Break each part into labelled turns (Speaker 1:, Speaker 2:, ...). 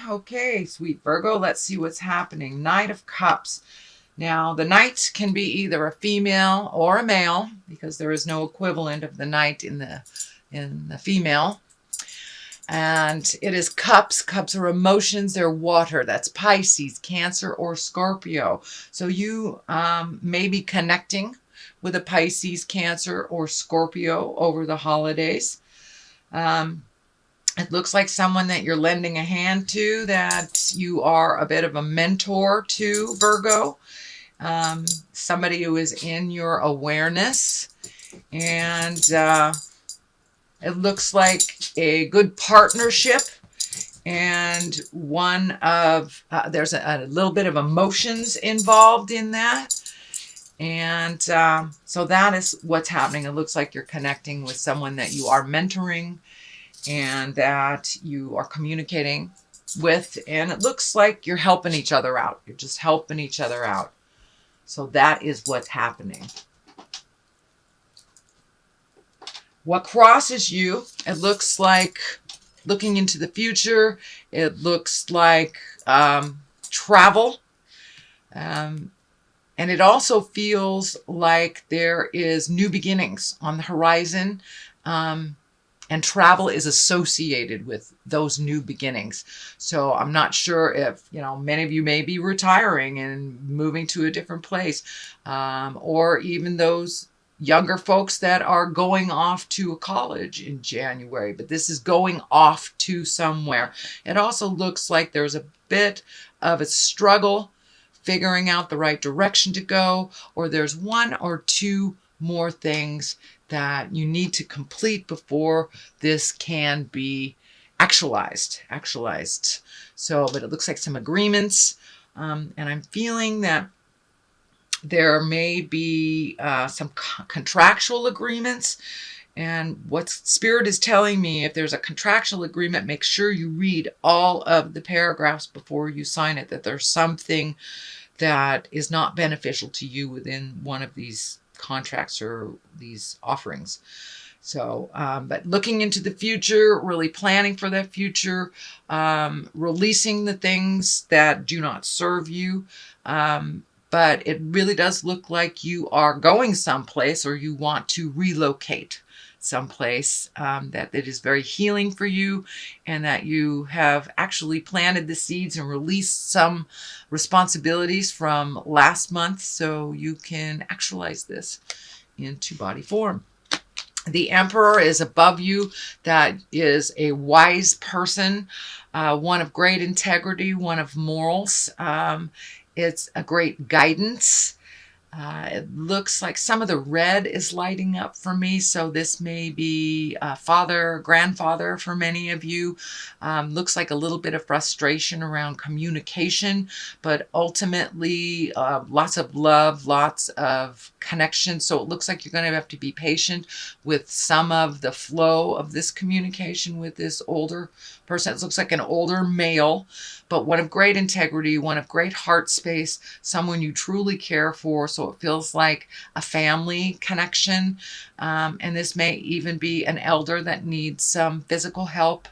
Speaker 1: Okay, sweet Virgo, let's see what's happening. Knight of Cups. Now, the knight can be either a female or a male because there is no equivalent of the knight in the female. And it is cups. Cups are emotions. They're water. That's Pisces, Cancer, or Scorpio. So you may be connecting with a Pisces, Cancer, or Scorpio over the holidays. It looks like someone that you're lending a hand to, that you are a bit of a mentor to, Virgo. Somebody who is in your awareness. And it looks like a good partnership. And one of, there's a little bit of emotions involved in that. And so that is what's happening. It looks like you're connecting with someone that you are mentoring and that you are communicating with. And it looks like you're helping each other out. You're just helping each other out. So that is what's happening. What crosses you, it looks like looking into the future. It looks like travel. And it also feels like there is new beginnings on the horizon. And travel is associated with those new beginnings. So I'm not sure if, many of you may be retiring and moving to a different place, or even those younger folks that are going off to a college in January, but this is going off to somewhere. It also looks like there's a bit of a struggle figuring out the right direction to go, or there's one or two more things that you need to complete before this can be actualized. So, but it looks like some agreements, and I'm feeling that there may be some contractual agreements. And what Spirit is telling me, if there's a contractual agreement, make sure you read all of the paragraphs before you sign it, that there's something that is not beneficial to you within one of these contracts or these offerings. So, but looking into the future, really planning for that future, releasing the things that do not serve you. But it really does look like you are going someplace, or you want to relocate someplace, that it is very healing for you, and that you have actually planted the seeds and released some responsibilities from last month so you can actualize this into body form. The Emperor is above you. That is a wise person, one of great integrity, one of morals. It's a great guidance. It looks like some of the red is lighting up for me. So this may be father, grandfather for many of you. Looks like a little bit of frustration around communication, but ultimately lots of love, lots of connection. So it looks like you're going to have to be patient with some of the flow of this communication with this older person. It looks like an older male, but one of great integrity, one of great heart space, someone you truly care for. So it feels like a family connection. And this may even be an elder that needs some physical help,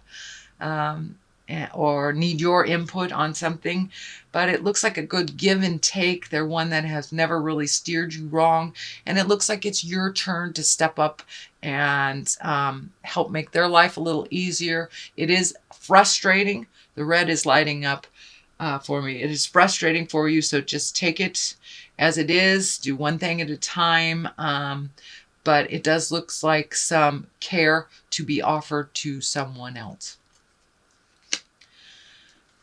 Speaker 1: or need your input on something. But it looks like a good give and take. They're one that has never really steered you wrong. And it looks like it's your turn to step up and help make their life a little easier. It is frustrating. The red is lighting up for me. It is frustrating for you, so just take it as it is. Do one thing at a time. But it does look like some care to be offered to someone else.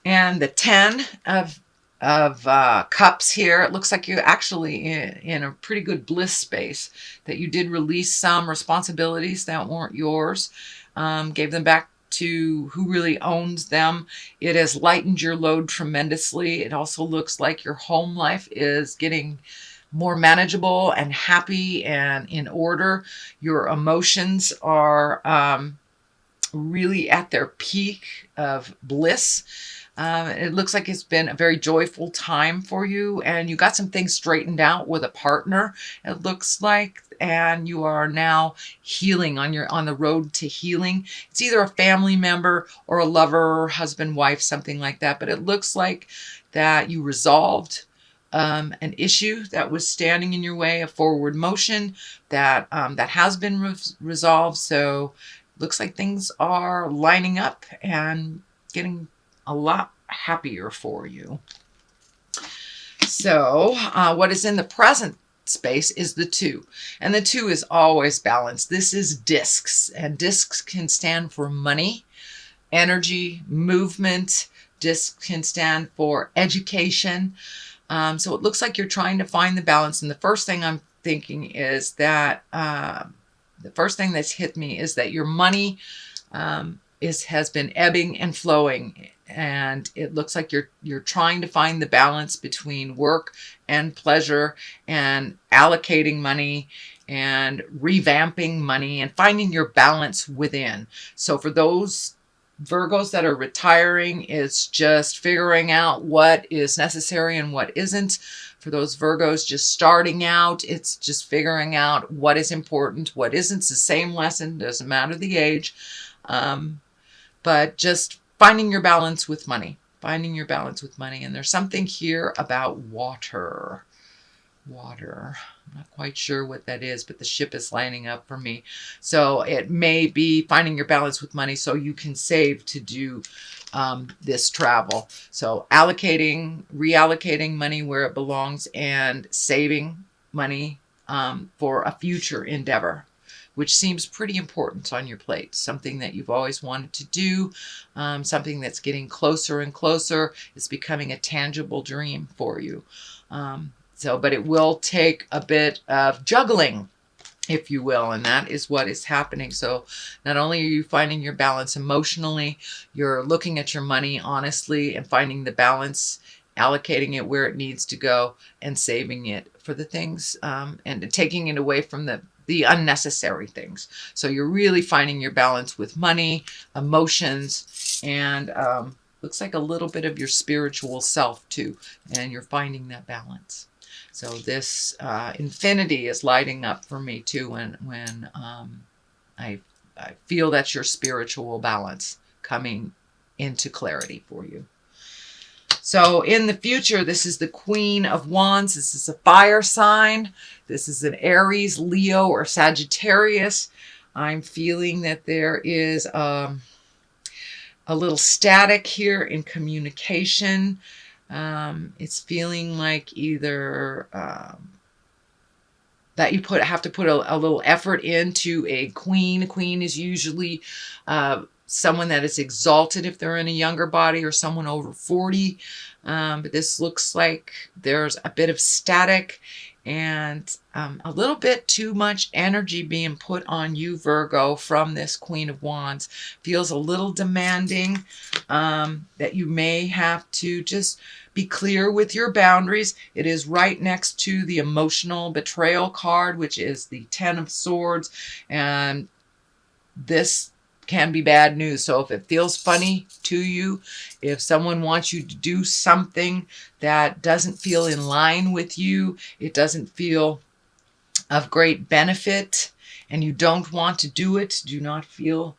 Speaker 1: And the 10 of cups here, it looks like you're actually in a pretty good bliss space, that you did release some responsibilities that weren't yours, gave them back to who really owns them. It has lightened your load tremendously. It also looks like your home life is getting more manageable and happy and in order. Your emotions are really at their peak of bliss. It looks like it's been a very joyful time for you, and you got some things straightened out with a partner, it looks like, and you are now healing on the road to healing. It's either a family member or a lover, husband, wife, something like that, but it looks like that you resolved an issue that was standing in your way, a forward motion that has been resolved. So looks like things are lining up and getting a lot happier for you. So what is in the present space is the 2, and the 2 is always balanced. This is discs, and discs can stand for money, energy, movement. Discs can stand for education. So it looks like you're trying to find the balance. And the first thing I'm thinking is that the first thing that's hit me is that your money has been ebbing and flowing, and it looks like you're trying to find the balance between work and pleasure, and allocating money and revamping money and finding your balance within. So for those Virgos that are retiring, it's just figuring out what is necessary and what isn't. For those Virgos just starting out, it's just figuring out what is important, what isn't. It's the same lesson, doesn't matter the age. But just finding your balance with money, finding your balance with money. And there's something here about water. Water. I'm not quite sure what that is, but the ship is lining up for me. So it may be finding your balance with money so you can save to do this travel. So reallocating money where it belongs, and saving money for a future endeavor, which seems pretty important on your plate. Something that you've always wanted to do, something that's getting closer and closer. It's becoming a tangible dream for you. But it will take a bit of juggling, if you will, and that is what is happening. So not only are you finding your balance emotionally, you're looking at your money honestly and finding the balance, allocating it where it needs to go, and saving it for the things, and taking it away from the unnecessary things. So you're really finding your balance with money, emotions, and looks like a little bit of your spiritual self too, and you're finding that balance. So this infinity is lighting up for me too when I feel that's your spiritual balance coming into clarity for you. So in the future, this is the Queen of Wands. This is a fire sign. This is an Aries, Leo, or Sagittarius. I'm feeling that there is a little static here in communication. It's feeling like either that you have to put a little effort into a queen. A queen is usually someone that is exalted if they're in a younger body, or someone over 40. But this looks like there's a bit of static and a little bit too much energy being put on you, Virgo, from this Queen of Wands. Feels a little demanding, that you may have to just be clear with your boundaries. It is right next to the emotional betrayal card, which is the 10 of Swords. And this can be bad news. So if it feels funny to you, if someone wants you to do something that doesn't feel in line with you, it doesn't feel of great benefit, and you don't want to do it, do not feel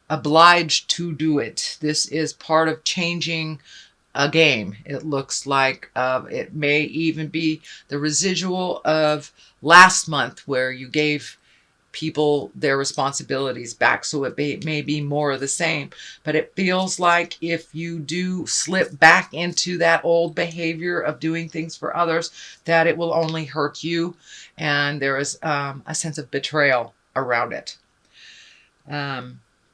Speaker 1: obliged to do it. This is part of changing a game. It looks like it may even be the residual of last month where you gave people their responsibilities back. So it may be more of the same, but it feels like if you do slip back into that old behavior of doing things for others, that it will only hurt you. And there is a sense of betrayal around it.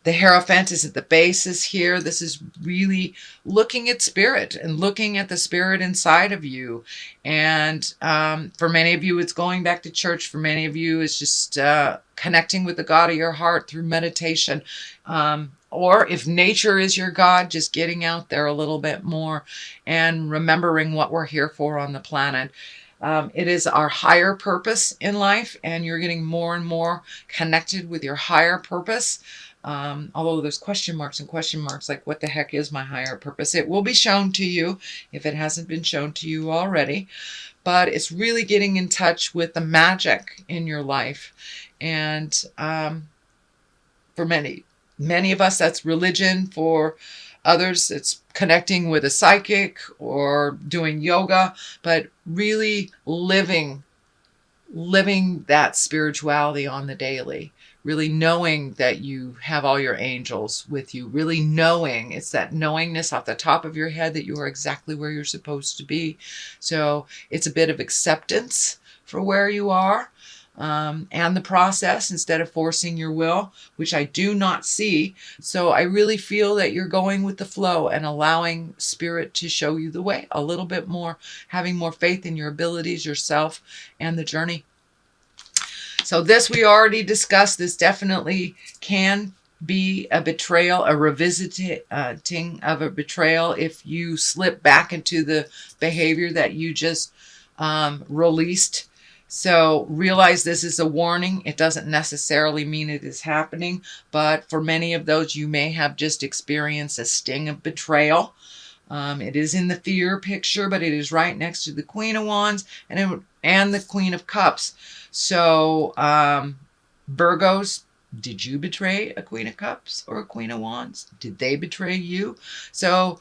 Speaker 1: The Hierophant is at the basis here. This is really looking at spirit and looking at the spirit inside of you. And for many of you, it's going back to church. For many of you, it's just connecting with the God of your heart through meditation. Or if nature is your God, just getting out there a little bit more and remembering what we're here for on the planet. It is our higher purpose in life, and you're getting more and more connected with your higher purpose. Although there's question marks and question marks, like what the heck is my higher purpose? It will be shown to you if it hasn't been shown to you already. But it's really getting in touch with the magic in your life. And for many of us, that's religion. For others, it's connecting with a psychic or doing yoga, but really living that spirituality on the daily, really knowing that you have all your angels with you, really knowing, it's that knowingness off the top of your head that you are exactly where you're supposed to be. So it's a bit of acceptance for where you are, and the process, instead of forcing your will, which I do not see. So I really feel that you're going with the flow and allowing spirit to show you the way a little bit more, having more faith in your abilities, yourself, and the journey. So this we already discussed. This definitely can be a betrayal, a revisiting of a betrayal if you slip back into the behavior that you just released. So realize this is a warning. It doesn't necessarily mean it is happening, but for many of those, you may have just experienced a sting of betrayal. It is in the fear picture, but it is right next to the Queen of Wands and the Queen of Cups. So Virgos, did you betray a Queen of Cups or a Queen of Wands? Did they betray you? So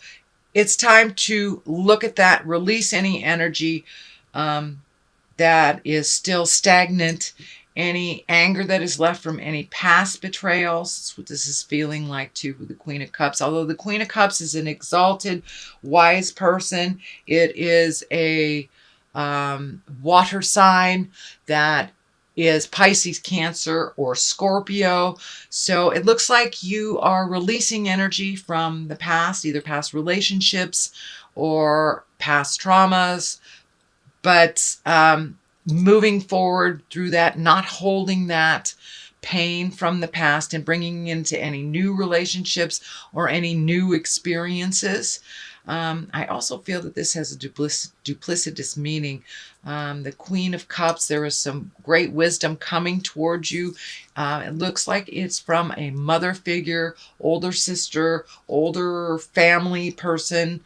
Speaker 1: it's time to look at that, release any energy that is still stagnant, any anger that is left from any past betrayals. That's what this is feeling like too with the Queen of Cups. Although the Queen of Cups is an exalted, wise person, it is a water sign that is Pisces, Cancer, or Scorpio. So it looks like you are releasing energy from the past, either past relationships or past traumas, but moving forward through that, not holding that pain from the past and bringing into any new relationships or any new experiences. I also feel that this has a duplicitous meaning. The Queen of Cups, there is some great wisdom coming towards you. It looks like it's from a mother figure, older sister, older family person.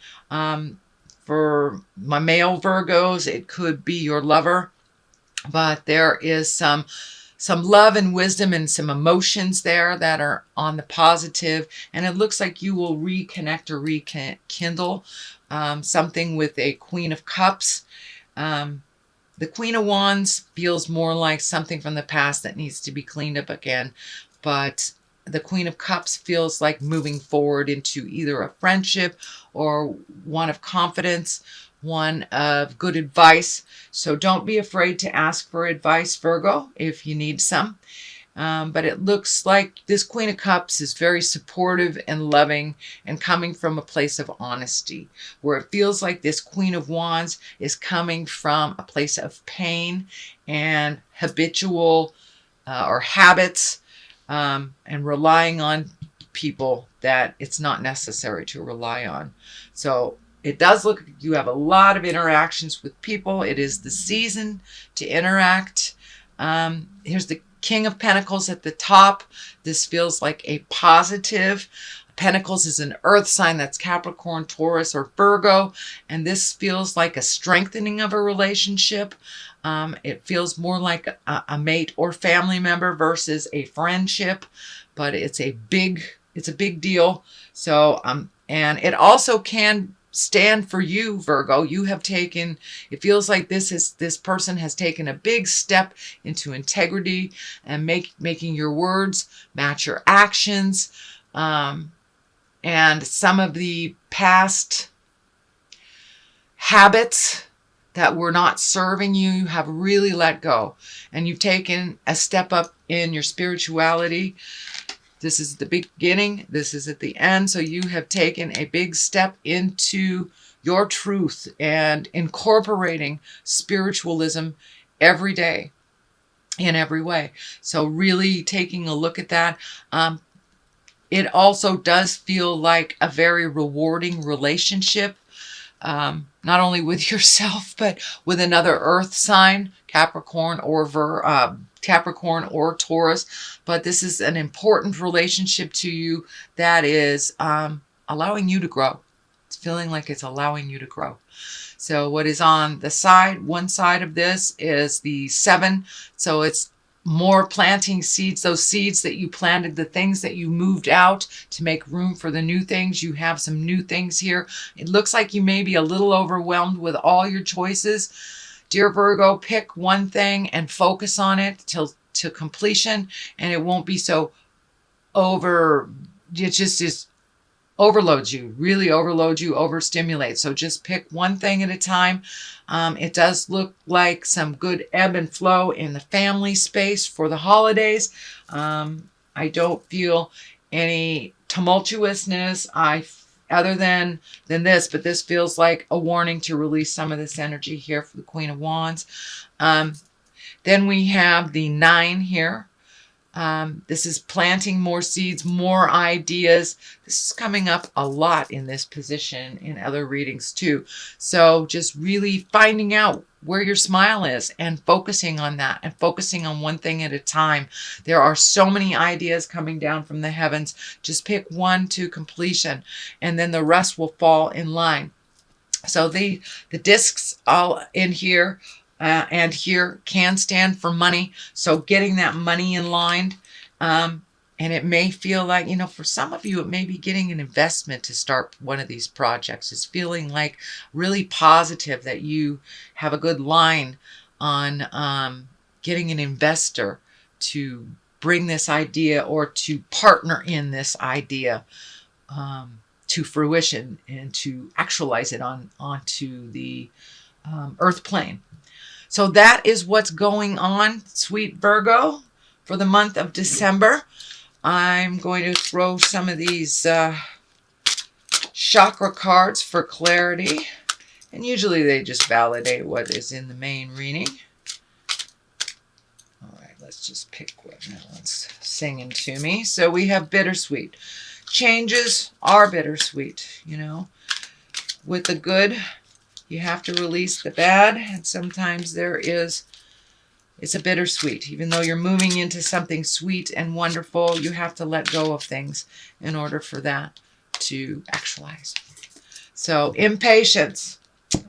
Speaker 1: For my male Virgos, it could be your lover, but there is some love and wisdom and some emotions there that are on the positive, and it looks like you will reconnect or rekindle something with a Queen of Cups. The Queen of Wands feels more like something from the past that needs to be cleaned up again, but the Queen of Cups feels like moving forward into either a friendship or one of confidence, one of good advice. So don't be afraid to ask for advice, Virgo, if you need some. But it looks like this Queen of Cups is very supportive and loving and coming from a place of honesty, where it feels like this Queen of Wands is coming from a place of pain and habitual or habits, and relying on people that it's not necessary to rely on. So it does look like you have a lot of interactions with people. It is the season to interact. Here's the King of Pentacles at the top. This feels like a positive. Pentacles is an earth sign, that's Capricorn, Taurus, or Virgo. And this feels like a strengthening of a relationship. It feels more like a mate or family member versus a friendship, but it's a big deal. So, and it also can stand for you, Virgo. You have taken, it feels like this person has taken a big step into integrity and making your words match your actions. And some of the past habits that were not serving you, you have really let go. And you've taken a step up in your spirituality. This is the beginning. This is at the end. So you have taken a big step into your truth and incorporating spiritualism every day in every way. So really taking a look at that. It also does feel like a very rewarding relationship, not only with yourself, but with another earth sign, Capricorn or Capricorn or Taurus, but this is an important relationship to you that is allowing you to grow. It's feeling like it's allowing you to grow. So what is on the side, one side of this is the 7. So it's more planting seeds, those seeds that you planted, the things that you moved out to make room for the new things. You have some new things here. It looks like you may be a little overwhelmed with all your choices. Dear Virgo, pick one thing and focus on it till to completion, and it won't be so it just overloads you, really overloads you, overstimulates. So just pick one thing at a time. It does look like some good ebb and flow in the family space for the holidays. I don't feel any tumultuousness other than this, but this feels like a warning to release some of this energy here for the Queen of Wands. Then we have the 9 here. This is planting more seeds, more ideas. This is coming up a lot in this position in other readings too. So just really finding out where your smile is and focusing on that and focusing on one thing at a time. There are so many ideas coming down from the heavens. Just pick one to completion and then the rest will fall in line. So the discs all in here and here can stand for money. So getting that money in line. And it may feel like, for some of you, it may be getting an investment to start one of these projects. It's feeling like really positive that you have a good line on getting an investor to bring this idea or to partner in this idea to fruition and to actualize it onto the earth plane. So that is what's going on, sweet Virgo, for the month of December. I'm going to throw some of these chakra cards for clarity. And usually they just validate what is in the main reading. All right, let's just pick one. That one's singing to me. So we have bittersweet. Changes are bittersweet, With the good, you have to release the bad. And sometimes it's a bittersweet. Even though you're moving into something sweet and wonderful, you have to let go of things in order for that to actualize. So impatience.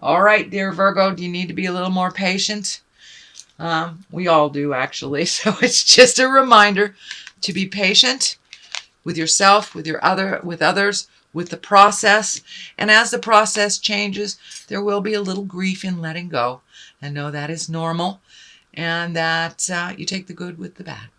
Speaker 1: All right, dear Virgo, do you need to be a little more patient? We all do, actually. So it's just a reminder to be patient with yourself, with others, with the process. And as the process changes, there will be a little grief in letting go. And know that is normal. And that you take the good with the bad.